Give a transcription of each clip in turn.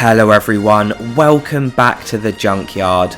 Hello everyone, welcome back to the junkyard.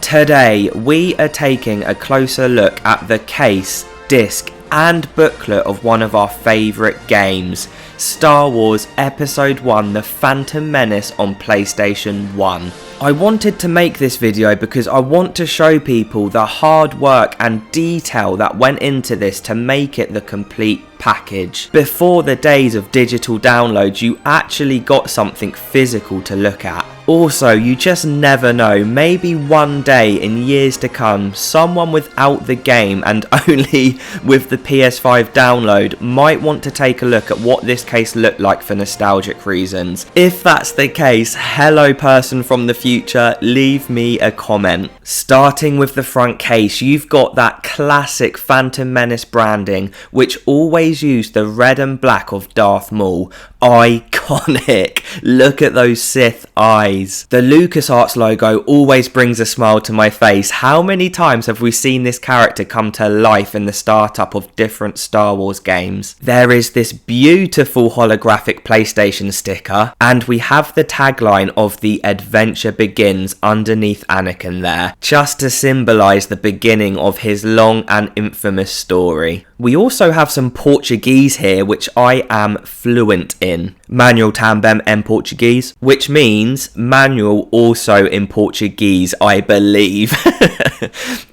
Today we are taking a closer look at the case, disc and booklet of one of our favourite games, Star Wars Episode 1 The Phantom Menace on PlayStation 1. I wanted to make this video because I want to show people the hard work and detail that went into this to make it the complete package. Before the days of digital downloads, you actually got something physical to look at. Also, you just never know, maybe one day in years to come, someone without the game and only with the PS5 download might want to take a look at what this case looked like for nostalgic reasons. If that's the case, hello person from the future, leave me a comment. Starting with the front case, you've got that classic Phantom Menace branding, which always used the red and black of Darth Maul. Iconic! Look at those Sith eyes. The LucasArts logo always brings a smile to my face. How many times have we seen this character come to life in the startup of different Star Wars games? There is this beautiful holographic PlayStation sticker, and we have the tagline of "The Adventure Begins" underneath Anakin there, just to symbolise the beginning of his long and infamous story. We also have some Portuguese here, which I am fluent in. Manual também em Português, which means manual also in Portuguese, I believe.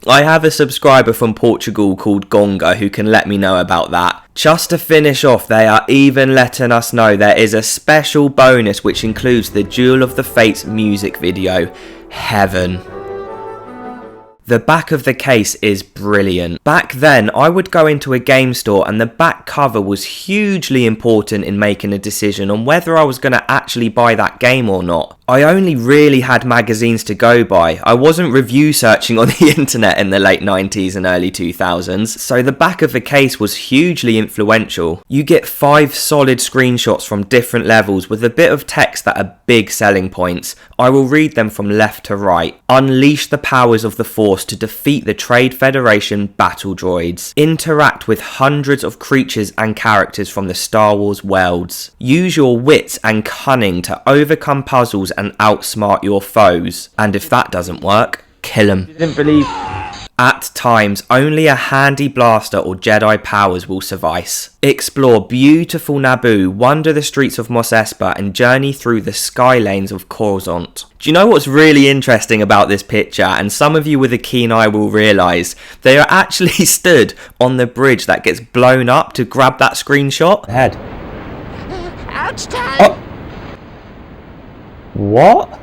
I have a subscriber from Portugal called Gonga who can let me know about that. Just to finish off, they are even letting us know there is a special bonus which includes the Duel of the Fates music video. Heaven. The back of the case is brilliant. Back then, I would go into a game store and the back cover was hugely important in making a decision on whether I was going to actually buy that game or not. I only really had magazines to go by. I wasn't review searching on the internet in the late 90s and early 2000s, so the back of the case was hugely influential. You get 5 solid screenshots from different levels with a bit of text that are big selling points. I will read them from left to right. Unleash the powers of the Force to defeat the Trade Federation battle droids. Interact with hundreds of creatures and characters from the Star Wars worlds. Use your wits and cunning to overcome puzzles and outsmart your foes. And if that doesn't work, kill them. Didn't believe. At times, only a handy blaster or Jedi powers will suffice. Explore beautiful Naboo, wander the streets of Mos Espa, and journey through the sky lanes of Coruscant. Do you know what's really interesting about this picture, and some of you with a keen eye will realise? They are actually stood on the bridge that gets blown up to grab that screenshot. Head. Ouch time! Oh. What?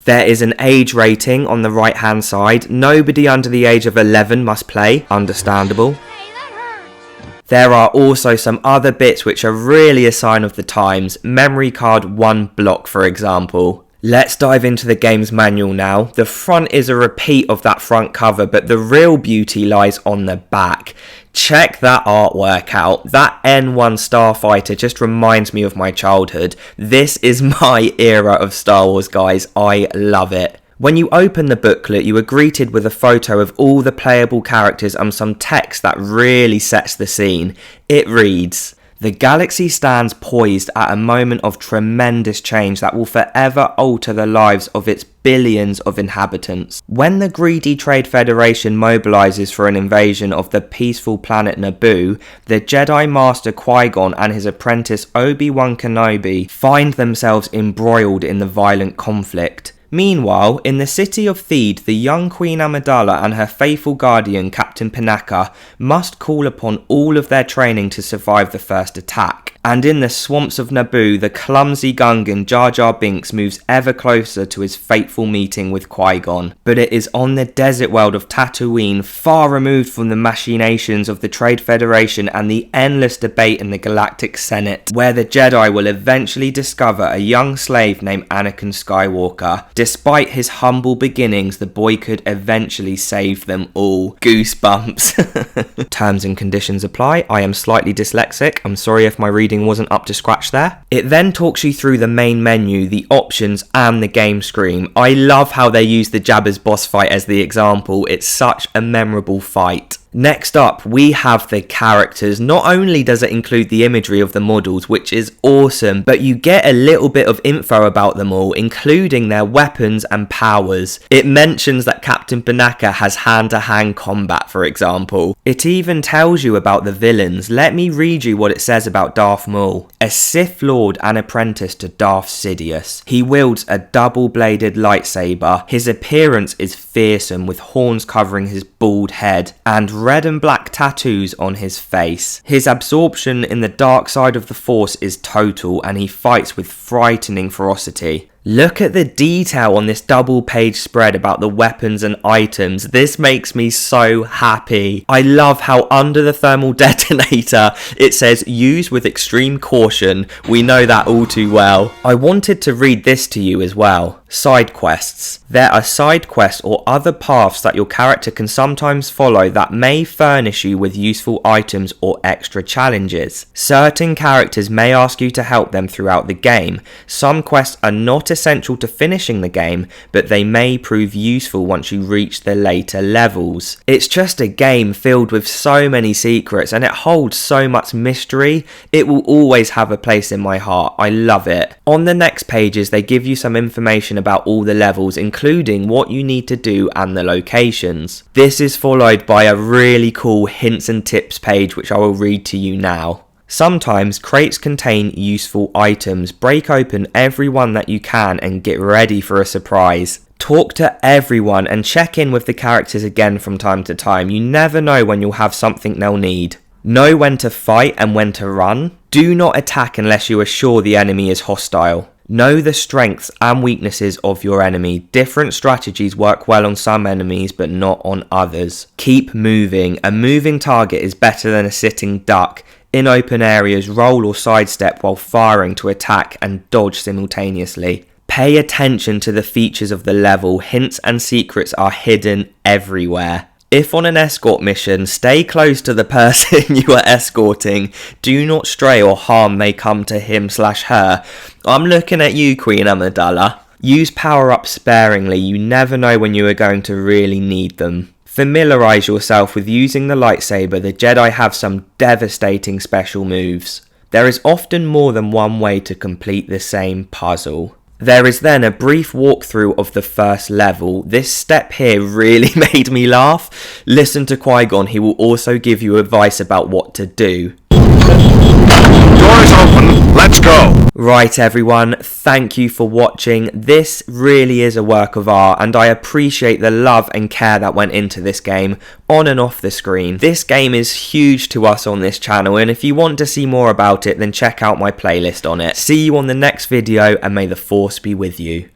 There is an age rating on the right hand side. Nobody under the age of 11 must play. Understandable. Hey, that hurts! There are also some other bits which are really a sign of the times. Memory card 1 block, for example. Let's dive into the game's manual now. The front is a repeat of that front cover, but the real beauty lies on the back. Check that artwork out. That N1 Starfighter just reminds me of my childhood. This is my era of Star Wars, guys. I love it. When you open the booklet, you are greeted with a photo of all the playable characters and some text that really sets the scene. It reads, "The galaxy stands poised at a moment of tremendous change that will forever alter the lives of its billions of inhabitants. When the greedy Trade Federation mobilizes for an invasion of the peaceful planet Naboo, the Jedi Master Qui-Gon and his apprentice Obi-Wan Kenobi find themselves embroiled in the violent conflict. Meanwhile, in the city of Theed, the young Queen Amidala and her faithful guardian, Captain Panaka, must call upon all of their training to survive the first attack. And in the swamps of Naboo, the clumsy Gungan Jar Jar Binks moves ever closer to his fateful meeting with Qui-Gon. But it is on the desert world of Tatooine, far removed from the machinations of the Trade Federation and the endless debate in the Galactic Senate, where the Jedi will eventually discover a young slave named Anakin Skywalker. Despite his humble beginnings, the boy could eventually save them all." Goosebumps. Terms and conditions apply. I am slightly dyslexic. I'm sorry if my reading wasn't up to scratch there. It then talks you through the main menu, the options and the game screen. I love how they use the Jabba's boss fight as the example. It's such a memorable fight. Next up, we have the characters. Not only does it include the imagery of the models, which is awesome, but you get a little bit of info about them all, including their weapons and powers. It mentions that Captain Panaka has hand-to-hand combat, for example. It even tells you about the villains. Let me read you what it says about Darth Maul. A Sith Lord and apprentice to Darth Sidious. He wields a double-bladed lightsaber. His appearance is fearsome, with horns covering his bald head, and red and black tattoos on his face. His absorption in the dark side of the Force is total, and he fights with frightening ferocity. Look at the detail on this double page spread about the weapons and items. This makes me so happy. I love how under the thermal detonator it says use with extreme caution. We know that all too well. I wanted to read this to you as well. Side quests. There are side quests or other paths that your character can sometimes follow that may furnish you with useful items or extra challenges. Certain characters may ask you to help them throughout the game. Some quests are not essential to finishing the game, but they may prove useful once you reach the later levels. It's just a game filled with so many secrets, and it holds so much mystery. It will always have a place in my heart. I love it. On the next pages, they give you some information about all the levels, including what you need to do and the locations. This is followed by a really cool hints and tips page, which I will read to you now. Sometimes crates contain useful items. Break open every one that you can and get ready for a surprise. Talk to everyone and check in with the characters again from time to time. You never know when you'll have something they'll need. Know when to fight and when to run. Do not attack unless you are sure the enemy is hostile. Know the strengths and weaknesses of your enemy. Different strategies work well on some enemies but not on others. Keep moving. A moving target is better than a sitting duck. In open areas, roll or sidestep while firing to attack and dodge simultaneously. Pay attention to the features of the level. Hints and secrets are hidden everywhere. If on an escort mission, stay close to the person you are escorting. Do not stray or harm may come to him/her. I'm looking at you, Queen Amidala. Use power-ups sparingly. You never know when you are going to really need them. Familiarise yourself with using the lightsaber. The Jedi have some devastating special moves. There is often more than one way to complete the same puzzle. There is then a brief walkthrough of the first level. This step here really made me laugh. Listen to Qui-Gon, he will also give you advice about what to do. Doors open, let's go! Right everyone, thank you for watching. This really is a work of art, and I appreciate the love and care that went into this game, on and off the screen. This game is huge to us on this channel, and if you want to see more about it, then check out my playlist on it. See you on the next video, and may the Force be with you.